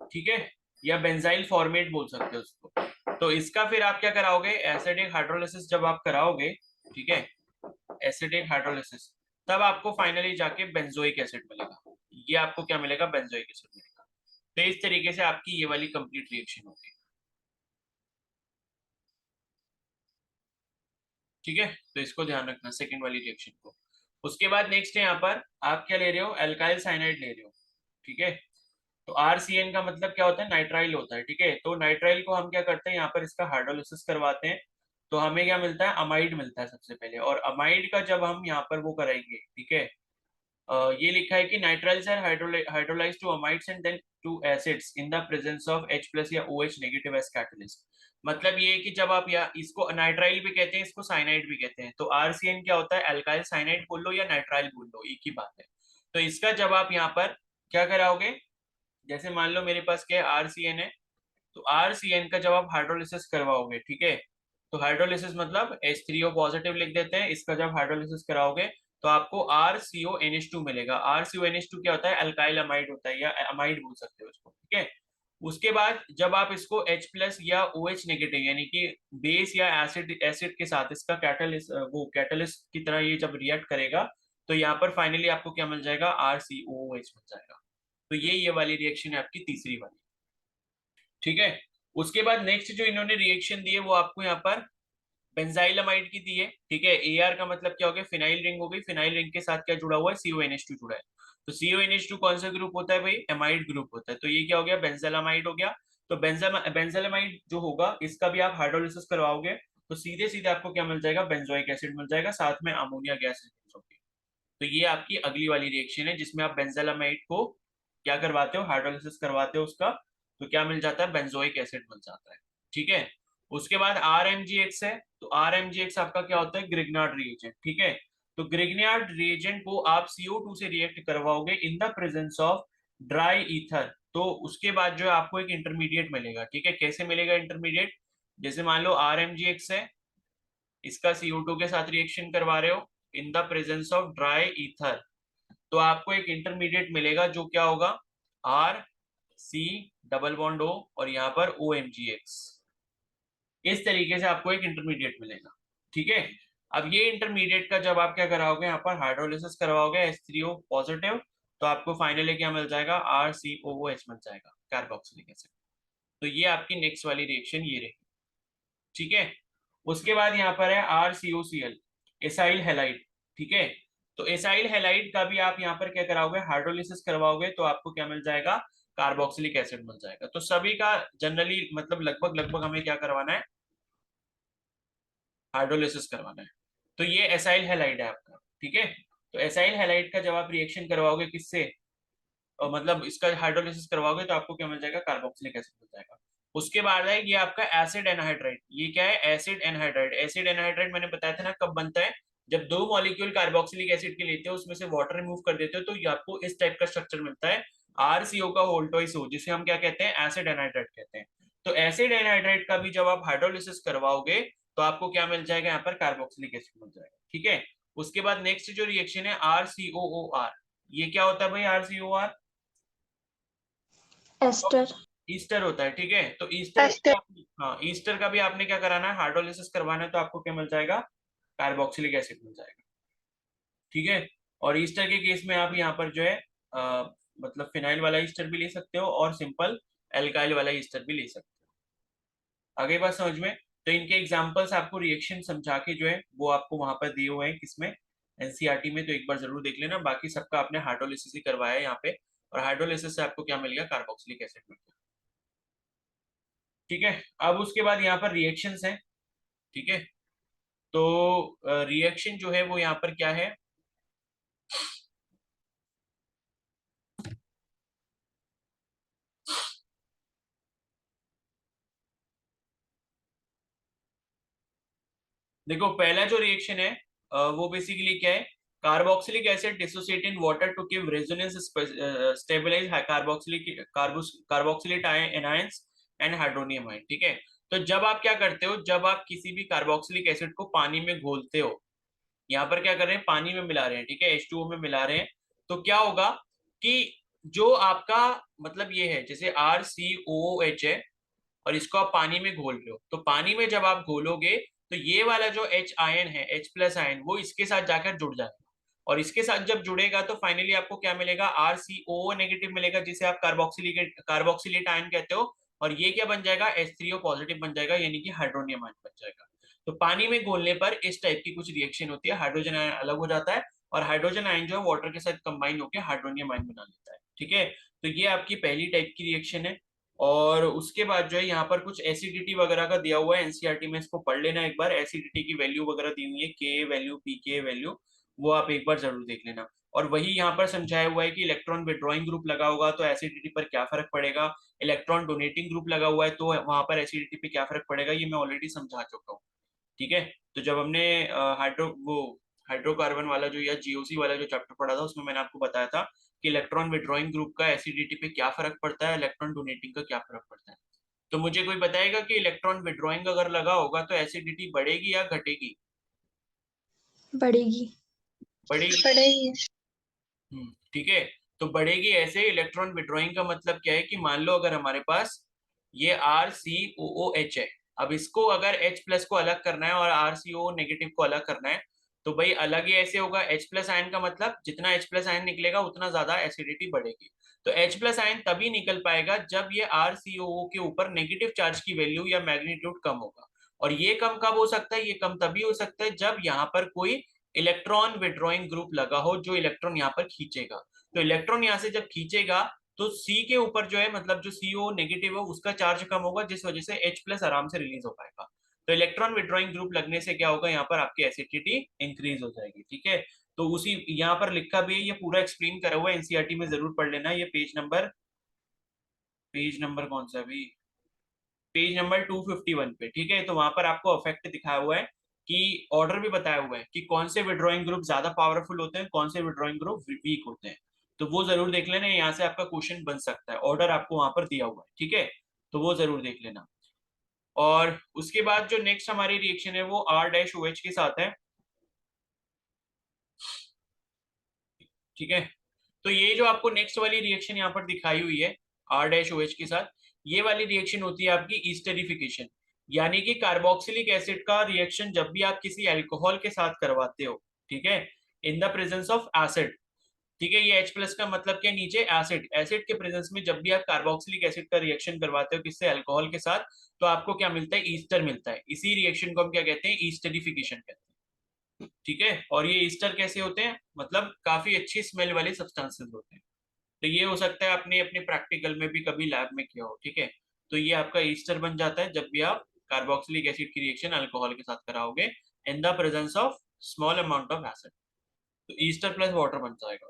A: ठीक है, या बेंजाइल फॉर्मेट बोल सकते हो उसको। तो इसका फिर आप क्या कराओगे, एसिडिक हाइड्रोलिसिस जब आप कराओगे, ठीक है, एसिडिक हाइड्रोलिसिस, तब आपको फाइनली जाके बेंजोइक एसिड मिलेगा। ये आपको क्या मिलेगा, बेंजोइक एसिड मिलेगा। तो इस तरीके से आपकी ये वाली कंप्लीट रिएक्शन होगी, ठीक है। तो इसको ध्यान रखना सेकंड वाली रिएक्शन को। उसके बाद नेक्स्ट है यहाँ पर आप क्या ले रहे हो, एल्काइल साइनाइड ले रहे हो, ठीक है। तो RCN का मतलब क्या होता है, नाइट्राइल होता है, ठीक है। तो नाइट्राइल को हम क्या करते हैं, यहाँ पर इसका हाइड्रोलिसिस करवाते हैं, तो हमें क्या मिलता है, अमाइड मिलता है सबसे पहले। और अमाइड का जब हम यहाँ पर वो कराएंगे, ठीक है, ये लिखा है कि nitriles are hydrolysed to amides and then to acids in the presence of H+ या OH नेगेटिव एज कैटलिस्ट। मतलब ये है कि जब आप या इसको नाइट्राइल भी कहते हैं, इसको साइनाइड भी कहते हैं। तो RCN क्या होता है, अल्काइल साइनाइड बोल लो या नाइट्राइल बोल लो, एक ही बात है। तो इसका जब आप यहाँ पर क्या कराओगे, जैसे मान लो मेरे पास क्या है, RCN है, तो RCN का जब आप हाइड्रोलिसिस करवाओगे, ठीक है, तो हाइड्रोलिसिस मतलब H3O पॉजिटिव लिख देते हैं, इसका जब हाइड्रोलिसिस कराओगे तो आपको RCONH2 मिलेगा। RCONH2 क्या होता है, अल्काइल अमाइड होता है, या अमाइड बोल सकते हो इसको, ठीक है। उसके बाद जब आप इसको H+ या OH नेगेटिव यानी कि बेस या एसिड एसिड के साथ इसका कैटलिस्ट, वो कैटलिस्ट की तरह ये जब रिएक्ट करेगा, तो यहाँ पर फाइनली आपको क्या मिल जाएगा, RCOOH मिल जाएगा। तो ये वाली रिएक्शन है आपकी तीसरी वाली, ठीक है। उसके बाद नेक्स्ट जो इन्होंने रिएक्शन दी है वो आपको यहाँ पर बेंजाइलमाइड की दी है, ठीक है। AR का मतलब क्या हो गया, फिनाइल रिंग हो गई, फिनाइल रिंग के साथ क्या जुड़ा हुआ है, CONH2 जुड़ा है। तो CONH2 कौन सा ग्रुप होता है भाई, एमाइड ग्रुप होता है। तो ये क्या हो गया, बेंजाइलमाइड हो गया। तो बेंजाइलमाइड जो होगा इसका भी आप हाइड्रोलिसिस करवाओगे तो सीधे सीधे आपको क्या मिल जाएगा, बेंजोइक एसिड मिल जाएगा, साथ में अमोनिया गैस होगी। तो ये आपकी अगली वाली रिएक्शन है जिसमें आप बेंजाइलमाइड को क्या करवाते हो, हाइड्रोलिसिस करवाते हो उसका, तो क्या मिल जाता है, बेंजोइक एसिड मिल जाता है, ठीक है। उसके बाद RMGX है, तो RMGX आपका क्या होता है, ग्रिग्नार्ड रिएजेंट, ठीक है। तो ग्रिग्नार्ड रिएजेंट को आप CO2 से रिएक्ट करवाओगे इन the presence of dry ether, तो उसके बाद जो है आपको एक इंटरमीडिएट मिलेगा, ठीक है। कैसे मिलेगा इंटरमीडिएट, जैसे मान लो RMGX है, इसका CO2 के साथ रिएक्शन करवा रहे हो इन the presence of dry ether, तो आपको एक इंटरमीडिएट मिलेगा जो क्या होगा, RC डबल बॉन्ड O और यहाँ पर OMGX, इस तरीके से आपको एक इंटरमीडिएट मिलेगा, ठीक है। अब ये इंटरमीडिएट का जब आप क्या कराओगे, यहाँ पर हाइड्रोलिसिस करवाओगे H3O पॉजिटिव, तो आपको फाइनली क्या मिल जाएगा, RCOOH मिल जाएगा, कार्बोक्सिलिक एसिड। तो ये आपकी नेक्स्ट वाली रिएक्शन ये रही, ठीक है। उसके बाद यहाँ पर है RCOCl, एसाइल हैलाइड, ठीक है। तो एसाइल हैलाइड का भी आप यहाँ पर क्या कराओगे, हाइड्रोलिसिस करवाओगे तो आपको क्या मिल जाएगा, कार्बोक्सिलिक एसिड मिल जाएगा। तो सभी का जनरली मतलब लगभग लगभग हमें क्या करवाना है, हाइड्रोलिसिस करवाना है। तो ये एसाइल हैलाइड है आपका, ठीक है। तो एसाइल हैलाइड का जब आप रिएक्शन करवाओगे किससे, मतलब इसका हाइड्रोलिसिस करवाओगे तो आपको क्या मिल जाएगा, कार्बोक्सिलिक एसिड मिल जाएगा। उसके बाद है ये आपका एसिड एनहाइड्राइड। ये क्या है? Acid anhydride. एसिड एनहाइड्राइड मैंने बताया था ना कब बनता है, जब दो मॉलिक्यूल कार्बोक्सिलिक एसिड के लेते हो, उसमें से वाटर रिमूव कर देते हो, तो ये आपको इस टाइप का स्ट्रक्चर मिलता है, RCO का होल ट्वाइस O, जिसे हम क्या कहते हैं? एसिड एनहाइड्राइड कहते हैं। तो एसिड एनहाइड्राइड का भी जब आप हाइड्रोलिसिस करवाओगे तो आपको क्या मिल जाएगा? यहाँ पर कार्बोक्सिलिक एसिड मिल जाएगा। ठीक है, उसके बाद नेक्स्ट जो रिएक्शन है RCOOR। ये क्या होता है भाई? RCOR
C: ester.
A: ईस्टर होता है। ठीक है, तो ईस्टर
C: एस्टर।
A: हाँ, ईस्टर का भी आपने क्या कराना है? हाइड्रोलिसिस करवाना है, तो आपको क्या मिल जाएगा? कार्बोक्सिलिक एसिड मिल जाएगा। ठीक है, और ईस्टर के केस में आप यहाँ पर जो है मतलब फिनाइल वाला ईस्टर भी ले सकते हो और सिंपल एल्काइल वाला ईस्टर भी ले सकते हो। आगे बात समझ में? तो इनके एग्जांपल्स आपको रिएक्शन समझा के जो है वो आपको वहां पर दिए हुए हैं, किसमें? एनसीईआरटी में। तो एक बार जरूर देख लेना। बाकी सबका आपने हाइड्रोलिसिस ही करवाया है यहाँ पे, और हाइड्रोलिसिस से आपको क्या मिल गया? कार्बोक्सिलिक एसिड मिल गया। ठीक है, अब उसके बाद यहाँ पर रिएक्शंस हैं। ठीक है, तो रिएक्शन जो है वो यहाँ पर क्या है? देखो पहला जो रिएक्शन है वो बेसिकली क्या है? Carboxylic acid dissociate in water to give resonance stabilise carboxylate anions and hydronium ion. ठीक है, तो जब आप क्या करते हो, जब आप किसी भी कार्बोक्सिलिक एसिड को पानी में घोलते हो, यहाँ पर क्या कर रहे हैं? पानी में मिला रहे हैं। ठीक है, H2O में मिला रहे हैं, तो क्या होगा कि जो आपका मतलब ये है, जैसे RCOOH है और इसको आप पानी में घोल रहे हो, तो पानी में जब आप घोलोगे तो ये वाला जो H आयन है, H+ आयन, वो इसके साथ जाकर जुड़ जाएगा, और इसके साथ जब जुड़ेगा तो फाइनली आपको क्या मिलेगा? RCOO नेगेटिव मिलेगा, जिसे आप कार्बोक्सिलेट आयन कहते हो, और ये क्या बन जाएगा? H3O पॉजिटिव बन जाएगा, यानी कि हाइड्रोनियम आयन बन जाएगा। तो पानी में घोलने पर इस टाइप की कुछ रिएक्शन होती है, हाइड्रोजन आयन अलग हो जाता है, और हाइड्रोजन आयन जो है वाटर के साथ कंबाइन होकर हाइड्रोनियम आयन बना लेता है। ठीक है, तो ये आपकी पहली टाइप की रिएक्शन है। और उसके बाद जो है यहाँ पर कुछ एसिडिटी वगैरह का दिया हुआ है एनसीईआरटी में, इसको पढ़ लेना एक बार। एसिडिटी की वैल्यू वगैरह दी हुई है, के वैल्यू, पीके वैल्यू, वो आप एक बार जरूर देख लेना। और वही यहाँ पर समझाया हुआ है कि इलेक्ट्रॉन विड्रॉइंग ग्रुप लगा होगा तो एसिडिटी पर क्या फर्क पड़ेगा, इलेक्ट्रॉन डोनेटिंग ग्रुप लगा हुआ है तो वहां पर एसिडिटी पे क्या फर्क पड़ेगा, ये मैं ऑलरेडी समझा चुका हूँ। ठीक है, तो जब हमने हाइड्रोकार्बन वाला जो या जीओसी वाला जो चैप्टर पढ़ा था, उसमें मैंने आपको बताया था कि इलेक्ट्रॉन विड्रॉइंग ग्रुप का एसिडिटी पे क्या फर्क पड़ता है, इलेक्ट्रॉन डोनेटिंग का क्या फर्क पड़ता है। तो मुझे कोई बताएगा कि इलेक्ट्रॉन विड्रॉइंग अगर लगा होगा तो एसिडिटी बढ़ेगी या घटेगी?
C: बढ़ेगी।
A: बढ़ेगी।
C: बढ़ेगी।
A: ठीक है, तो बढ़ेगी ऐसे। इलेक्ट्रॉन विड्रॉइंग का मतलब क्या है कि मान लो अगर हमारे पास ये RCOOH है, अब इसको अगर H+ को अलग करना है और RCO नेगेटिव को अलग करना है, तो भाई अलग ही ऐसे होगा। H+ आयन का मतलब जितना H+ आयन निकलेगा उतना ज्यादा एसिडिटी बढ़ेगी। तो H+ आयन तभी निकल पाएगा जब ये RCOO के ऊपर नेगेटिव चार्ज की वैल्यू या मैग्नीट्यूड कम होगा। और ये कम कब हो सकता है? ये कम तभी हो सकता है जब यहाँ पर कोई इलेक्ट्रॉन विड्रॉइंग ग्रुप लगा हो, जो इलेक्ट्रॉन यहाँ पर खींचेगा। तो इलेक्ट्रॉन यहाँ से जब खींचेगा तो C के ऊपर जो है, मतलब जो CO नेगेटिव है, उसका चार्ज कम होगा, जिस वजह से H+ आराम से रिलीज हो पाएगा। तो इलेक्ट्रॉन विड्रॉइंग ग्रुप लगने से क्या होगा? यहाँ पर आपकी एसिडिटी इंक्रीज हो जाएगी। ठीक है, तो उसी यहाँ पर लिखा भी है, ये पूरा एक्सप्लेन करा हुआ है, एनसीईआरटी में जरूर पढ़ लेना। ये पेज नंबर कौन सा भी, पेज नंबर 251 पे। ठीक है, तो वहां पर आपको इफेक्ट दिखाया हुआ है कि ऑर्डर भी बताया हुआ है कि कौन से विड्रॉइंग ग्रुप ज्यादा पावरफुल होते हैं, कौन से विड्रॉइंग ग्रुप वीक होते हैं। तो वो जरूर देख लेना, यहाँ से आपका क्वेश्चन बन सकता है, ऑर्डर आपको वहां पर दिया हुआ है। ठीक है, तो वो जरूर देख लेना। और उसके बाद जो नेक्स्ट हमारी रिएक्शन है वो R-OH के साथ है। ठीक है, तो ये जो आपको नेक्स्ट वाली रिएक्शन यहाँ पर दिखाई हुई है R-OH के साथ, ये वाली रिएक्शन होती है आपकी ईस्टरिफिकेशन, यानी कि कार्बोक्सिलिक एसिड का रिएक्शन जब भी आप किसी अल्कोहल के साथ करवाते हो, ठीक है, इन द प्रेजेंस ऑफ एसिड। ठीक है, ये H+ का मतलब क्या? नीचे एसिड, एसिड के प्रेजेंस में जब भी आप कार्बोक्सिलिक एसिड का रिएक्शन करवाते हो किससे? अल्कोहल के साथ, तो आपको क्या मिलता है? ईस्टर मिलता है। इसी रिएक्शन को हम क्या कहते हैं? ईस्टरिफिकेशन कहते हैं। ठीक है, और ये ईस्टर कैसे होते हैं? मतलब काफी अच्छी स्मेल वाले सब्सटेंसेस होते हैं। तो ये हो सकता है आपने अपने प्रैक्टिकल में भी कभी लैब में किया हो। ठीक है, तो ये आपका ईस्टर बन जाता है जब भी आप कार्बोक्सिलिक एसिड की रिएक्शन अल्कोहल के साथ कराओगे इन the presence of small amount of acid, तो ईस्टर प्लस वाटर बन जाएगा।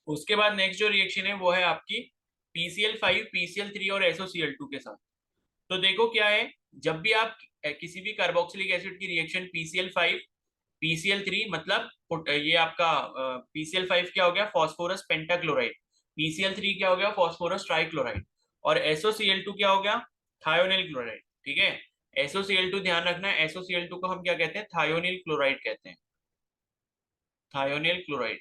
A: उसके बाद नेक्स्ट जो रिएक्शन है वो है आपकी PCl5 PCl3 और SOCl2 के साथ। तो देखो क्या है, जब भी आप किसी भी कार्बोक्सिलिक एसिड की रिएक्शन PCl5 PCl3 मतलब ये आपका PCl5 क्या हो गया, फॉस्फोरस पेंटाक्लोराइड, PCl3 क्या हो गया, फॉस्फोरस ट्राइक्लोराइड, और SOCl2 क्या हो गया, थायोनिल क्लोराइड। ठीक है, SOCl2 ध्यान रखना है, SOCl2 को हम क्या कहते हैं, थायोनिल क्लोराइड कहते हैं, थायोनिल क्लोराइड।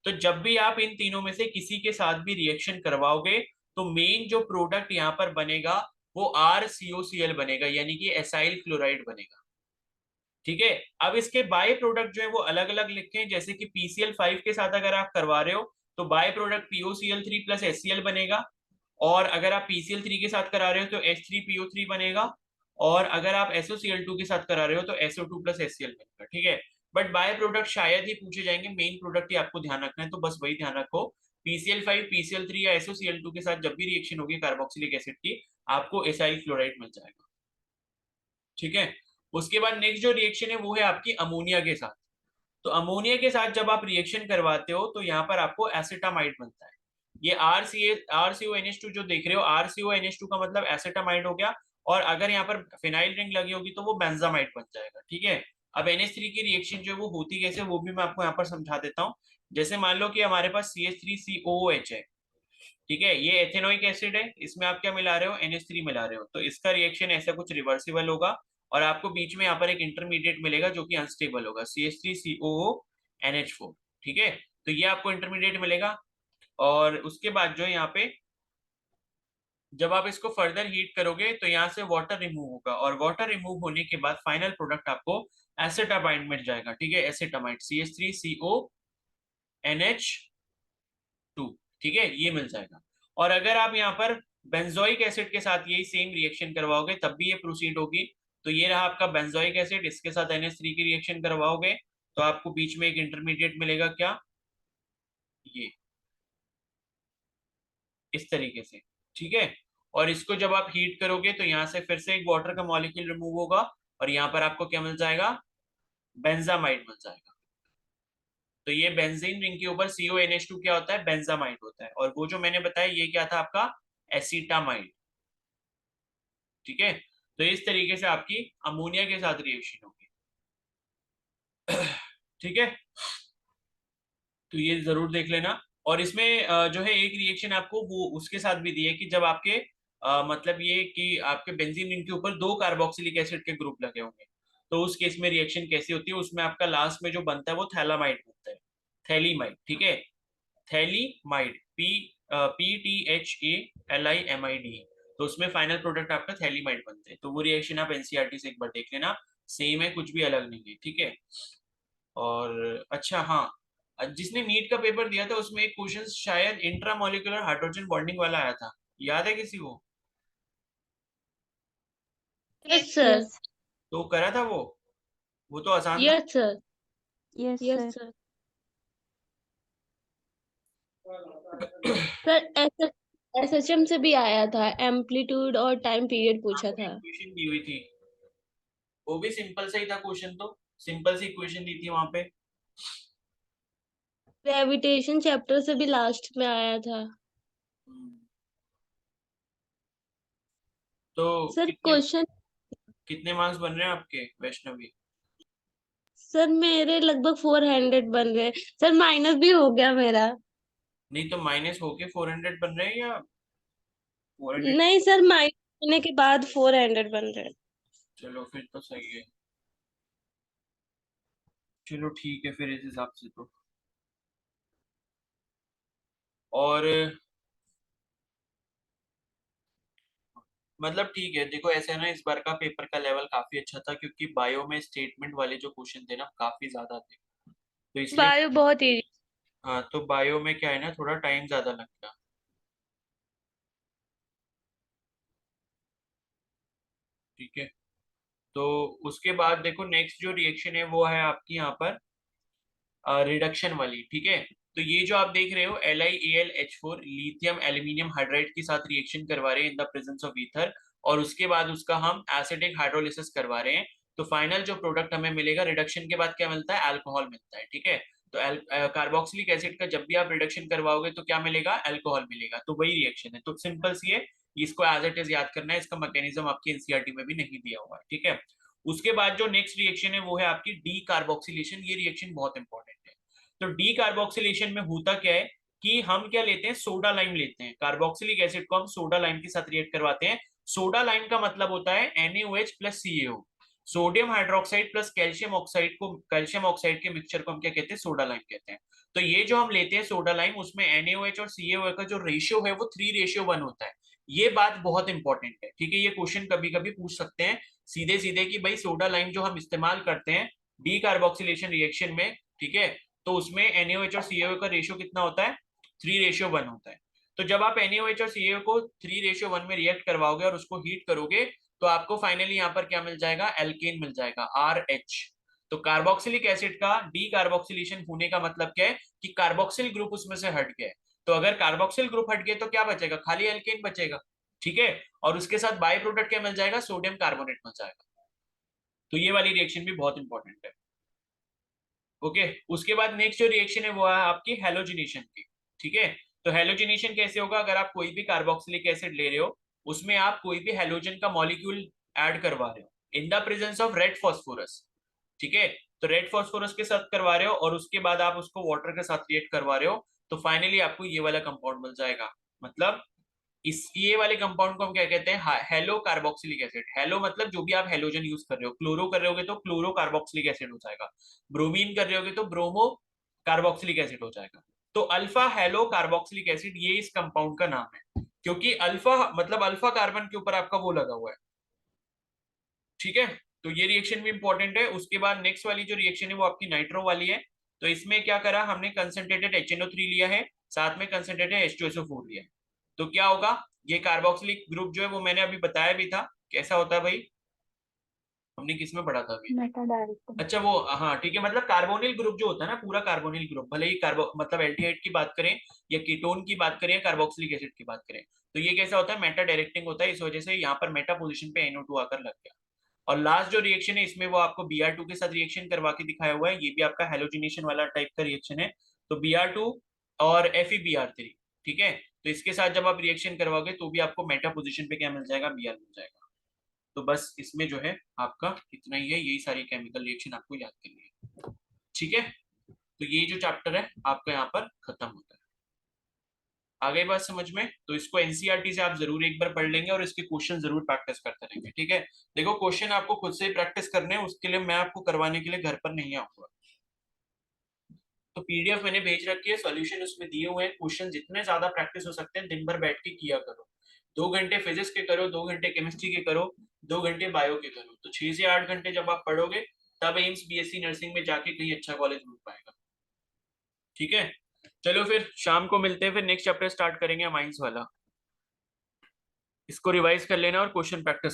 A: तो जब भी आप इन तीनों में से किसी के साथ भी रिएक्शन करवाओगे तो मेन जो प्रोडक्ट यहाँ पर बनेगा वो RCOCl बनेगा, यानी कि एसाइल क्लोराइड बनेगा। ठीक है, अब इसके बाय प्रोडक्ट जो है वो अलग अलग लिखे हैं, जैसे कि PCl5 के साथ अगर आप करवा रहे हो तो by product POCl3 plus HCl बनेगा, और अगर आप PCl3 के साथ करा रहे हो तो H3PO3 बनेगा, और अगर आप SOCl2 के साथ करा रहे हो तो SO2 प्लस HCl बनेगा। ठीक है, बट बाय प्रोडक्ट शायद ही पूछे जाएंगे, मेन प्रोडक्ट ही आपको ध्यान रखना है, तो बस वही ध्यान रखो, PCl5 PCl3 या SOCl2 के साथ जब भी रिएक्शन होगी कार्बोक्सिलिक एसिड की, आपको एसाइल क्लोराइड मिल जाएगा। ठीक है, उसके बाद नेक्स्ट जो रिएक्शन है वो है आपकी अमोनिया के साथ। तो अमोनिया के साथ जब आप रिएक्शन करवाते हो तो यहाँ पर आपको एसिटामाइड बनता है। ये RCONH2 जो देख रहे हो, RCONH2 का मतलब एसिटामाइड हो गया, और अगर यहाँ पर फिनाइल रिंग लगी होगी तो वो बेंजामाइड बन जाएगा। ठीक है, अब NH3 की रिएक्शन जो है वो होती कैसे, वो भी मैं आपको यहाँ पर समझा देता हूँ। जैसे मान लो कि हमारे पास CH3COOH है, ठीक है, ये एथेनोइक एसिड है, इसमें आप क्या मिला रहे हो, NH3 मिला रहे हो, तो इसका रिएक्शन ऐसा कुछ रिवर्सिबल होगा, और आपको बीच में यहाँ पर एक इंटरमीडिएट मिलेगा जो कि अनस्टेबल होगा, CH3COONH4। ठीक है, तो ये आपको इंटरमीडिएट मिलेगा, और उसके बाद जो है यहाँ पे जब आप इसको फर्दर हीट करोगे तो यहाँ से वाटर रिमूव होगा, और वाटर रिमूव होने के बाद फाइनल प्रोडक्ट आपको एसिटामाइड मिल जाएगा। ठीक है, एसिटामाइड CH3CONH2। ठीक है, ये मिल जाएगा। और अगर आप यहाँ पर बेंजोइक एसिड के साथ यही सेम रिएक्शन करवाओगे तब भी ये प्रोसीड होगी। तो ये रहा आपका बेंजोइक एसिड, इसके साथ NH3 की रिएक्शन करवाओगे तो आपको बीच में एक इंटरमीडिएट मिलेगा, क्या, ये इस तरीके से। ठीक है, और इसको जब आप हीट करोगे तो यहाँ से फिर से एक वाटर का मॉलिक्यूल रिमूव होगा, और यहाँ पर आपको क्या मिल जाएगा, बेंजामाइड मिल जाएगा। तो ये बेंजीन रिंग के ऊपर CONH2 क्या होता है, बेंजामाइड होता है, और वो जो मैंने बताया ये क्या था आपका, एसिटामाइड। ठीक है, तो इस तरीके से आपकी अमोनिया के साथ रिएक्शन होगी। ठीक है, तो ये जरूर देख लेना। और इसमें जो है एक रिएक्शन आपको वो उसके साथ भी दी है कि जब आपके मतलब ये कि आपके बेंजीन रिंग के ऊपर दो कार्बोक्सिलिक एसिड के ग्रुप लगे होंगे, तो उस केस में रिएक्शन कैसी होती है, उसमें आपका लास्ट में जो बनता है वो थैलामाइड बनता है, थैलीमाइड। ठीक है, थैलीमाइड, PTHALIMID, तो उसमें फाइनल प्रोडक्ट आपका थैलीमाइड बनते हैं। तो वो रिएक्शन आप NCERT से एक बार देख लेना, सेम है, कुछ भी अलग नहीं है। ठीक है, और अच्छा हाँ, जिसने नीट का पेपर दिया था उसमें एक क्वेश्चन शायद इंट्रामोलिकुलर हाइड्रोजन बॉन्डिंग वाला आया था, याद है किसी को?
D: Yes sir.
A: तो करा था वो तो आसान था।
D: Yes sir.
C: Yes,
D: yes
C: sir.
D: Sir. Sir SHM से भी आया था, एम्पलीट्यूड और टाइम पीरियड पूछा था।
A: इक्वेशन दी हुई थी, वो भी सिंपल सा ही था क्वेश्चन, तो सिंपल सी इक्वेशन दी थी वहां पे।
D: ग्रेविटेशन चैप्टर से भी लास्ट में आया था।
A: तो
D: सर
A: कितने
D: क्वेश्चन,
A: कितने मार्क्स बन रहे हैं आपके वैष्णवी?
D: सर मेरे लगभग 400 बन रहे। सर माइनस भी हो गया मेरा।
A: नहीं तो माइनस होके 400 बन रहे हैं या 400?
D: नहीं सर, माइनस होने के बाद 400 बन रहे।
A: चलो फिर तो सही है, चलो ठीक है फिर इस हिसाब से तो। और मतलब ठीक है, देखो ऐसे है ना, इस बार का पेपर का लेवल काफी अच्छा था क्योंकि बायो में स्टेटमेंट वाले जो क्वेश्चन थे ना काफी ज्यादा थे, तो इसलिए।
D: बायो बहुत इजी।
A: हाँ, तो बायो में क्या है ना, थोड़ा टाइम ज्यादा लगता। ठीक है, तो उसके बाद देखो नेक्स्ट जो रिएक्शन है वो है आपकी यहाँ पर रिडक्शन वाली। ठीक है, तो ये जो आप देख रहे हो LiAlH4 लिथियम एल्यूमिनियम हाइड्राइड के साथ रिएक्शन करवा रहे हैं इन द प्रेजेंस ऑफ ईथर, और उसके बाद उसका हम एसिडिक हाइड्रोलिसिस करवा रहे हैं, तो फाइनल जो प्रोडक्ट हमें मिलेगा रिडक्शन के बाद क्या मिलता है, अल्कोहल मिलता है। ठीक है, तो कार्बोक्सिलिक एसिड का जब भी आप रिडक्शन करवाओगे तो क्या मिलेगा, अल्कोहल मिलेगा, तो वही रिएक्शन है, तो सिंपल सी है इसको एज इट इज याद करना है, इसका मैकेनिज्म आपके एनसीईआरटी में भी नहीं दिया हुआ है, ठीक है। उसके बाद जो नेक्स्ट रिएक्शन है वो है आपकी डी कार्बोक्सिलेशन। ये रिएक्शन बहुत इंपॉर्टेंट है। तो डी कार्बोक्सिलेशन में होता क्या है कि हम क्या लेते हैं, सोडा लाइम लेते हैं, कार्बोक्सिलिक एसिड को हम सोडा लाइम के साथ रिएक्ट करवाते हैं। सोडा लाइम का मतलब होता है NaOH plus CaO, sodium hydroxide plus calcium oxide को, कैल्शियम ऑक्साइड के मिक्सचर को हम क्या कहते हैं, सोडा लाइम कहते हैं। तो ये जो हम लेते हैं सोडा लाइम, उसमें NaOH और CaO का जो रेशियो है वो 3:1 होता है। ये बात बहुत इंपॉर्टेंट है, ठीक है। ये क्वेश्चन कभी कभी पूछ सकते हैं सीधे सीधे कि भाई सोडा लाइम जो हम इस्तेमाल करते हैं डी कार्बोक्सिलेशन रिएक्शन में, ठीक है, तो उसमें NaOH और CaO का रेशियो कितना होता है, 3:1 होता है। तो जब आप NaOH और CaO को 3:1 में रिएक्ट करवाओगे और उसको हीट करोगे तो आपको फाइनली यहाँ पर क्या मिल जाएगा, एल्केन मिल जाएगा, RH। तो कार्बोक्सिलिक एसिड का डी कार्बोक्सिलेशन होने का मतलब क्या है कि कार्बोक्सिल ग्रुप उसमें से हट गया है। तो अगर कार्बोक्सिल ग्रुप हट गए तो क्या बचेगा, खाली एल्केन बचेगा, ठीक है। और उसके साथ बाय प्रोडक्ट क्या मिल जाएगा, सोडियम कार्बोनेट मिल जाएगा। तो ये वाली रिएक्शन भी बहुत इंपॉर्टेंट है, ओके। उसके बाद नेक्स्ट जो रिएक्शन है वो है आपकी हेलोजिनेशन की, ठीक है। तो हेलोजिनेशन कैसे होगा, अगर आप कोई भी कार्बोक्सिलिक एसिड ले रहे हो, उसमें आप कोई भी हेलोजन का मॉलिक्यूल ऐड करवा रहे हो इन the presence of red phosphorus, ठीक है। तो रेड फॉस्फोरस के साथ करवा रहे हो और उसके बाद आप उसको वाटर के साथ रिएक्ट करवा रहे हो, तो फाइनली आपको ये वाला कंपाउंड मिल जाएगा। मतलब इस ये वाले कंपाउंड को हम क्या कहते हैं, हेलो कार्बोक्सिलिक एसिड। हेलो मतलब जो भी आप हेलोजन यूज कर रहे हो, क्लोरो कर रहे होगे तो क्लोरो कार्बोक्सिलिक एसिड हो जाएगा, ब्रोमीन कर रहे होगे तो ब्रोमो कार्बोक्सिलिक एसिड हो जाएगा। तो अल्फा हेलो कार्बोक्सिलिक एसिड ये इस कंपाउंड का नाम है, क्योंकि अल्फा मतलब अल्फा कार्बन के ऊपर आपका वो लगा हुआ है, ठीक है। तो ये रिएक्शन भी इंपॉर्टेंट है। उसके बाद नेक्स्ट वाली जो रिएक्शन है वो आपकी नाइट्रो वाली है। तो इसमें क्या करा हमने, कंसंट्रेटेड HNO3 लिया है, साथ में कंसंट्रेटेड H2SO4 लिया है। तो क्या होगा, ये कार्बोक्सिलिक ग्रुप जो है वो मैंने अभी बताया भी था कैसा होता है भाई, हमने किसमें पढ़ा था अभी,
B: मेटा डायरेक्ट।
A: अच्छा वो, हाँ ठीक है। मतलब कार्बोनिल ग्रुप जो होता है ना, पूरा कार्बोनिल ग्रुप, भले ही कार्बो मतलब एल्डिहाइड की बात करें या कीटोन की बात करें या कार्बोक्सिलिक एसिड की बात करें, तो ये कैसा होता है, मेटा डायरेक्टिंग होता है। इस वजह से यहाँ पर मेटा पोजीशन पे NO2 आकर लग गया। और लास्ट जो रिएक्शन है इसमें वो आपको Br2 के साथ रिएक्शन करवा के दिखाया हुआ है, ये भी आपका हेलोजिनेशन वाला टाइप का रिएक्शन है। तो Br2 और FeBr3, ठीक है। तो इसके साथ जब आप रिएक्शन करवाओगे तो भी आपको मेटा पोजीशन पे क्या मिल जाएगा, Br मिल जाएगा। तो बस इसमें जो है आपका इतना ही है, यही सारी केमिकल रिएक्शन आपको याद करनी है, ठीक है। तो ये जो चैप्टर है आपका यहाँ पर खत्म होता है। आ गई बात समझ में? तो इसको एनसीईआरटी से आप जरूर एक बार पढ़ लेंगे और इसके क्वेश्चन जरूर प्रैक्टिस करते रहेंगे, ठीक है। देखो क्वेश्चन आपको खुद से ही प्रैक्टिस करने हैं, उसके लिए मैं आपको करवाने के लिए घर पर नहीं आऊंगा। तो PDF मैंने भेज रखी है, सॉल्यूशन उसमें दिए हुए हैं, क्वेश्चन जितने ज्यादा प्रैक्टिस हो सकते हैं दिन भर बैठ के किया करो। 2 घंटे फिजिक्स के करो, 2 घंटे केमिस्ट्री के करो, 2 घंटे बायो के करो, तो 6 से 8 घंटे जब आप पढ़ोगे तब एम्स BSc नर्सिंग में जाके कहीं अच्छा कॉलेज मिल पाएगा, ठीक है। चलो फिर शाम को मिलते हैं, फिर नेक्स्ट चैप्टर स्टार्ट करेंगे माइंस वाला। इसको रिवाइज कर लेना और क्वेश्चन प्रैक्टिस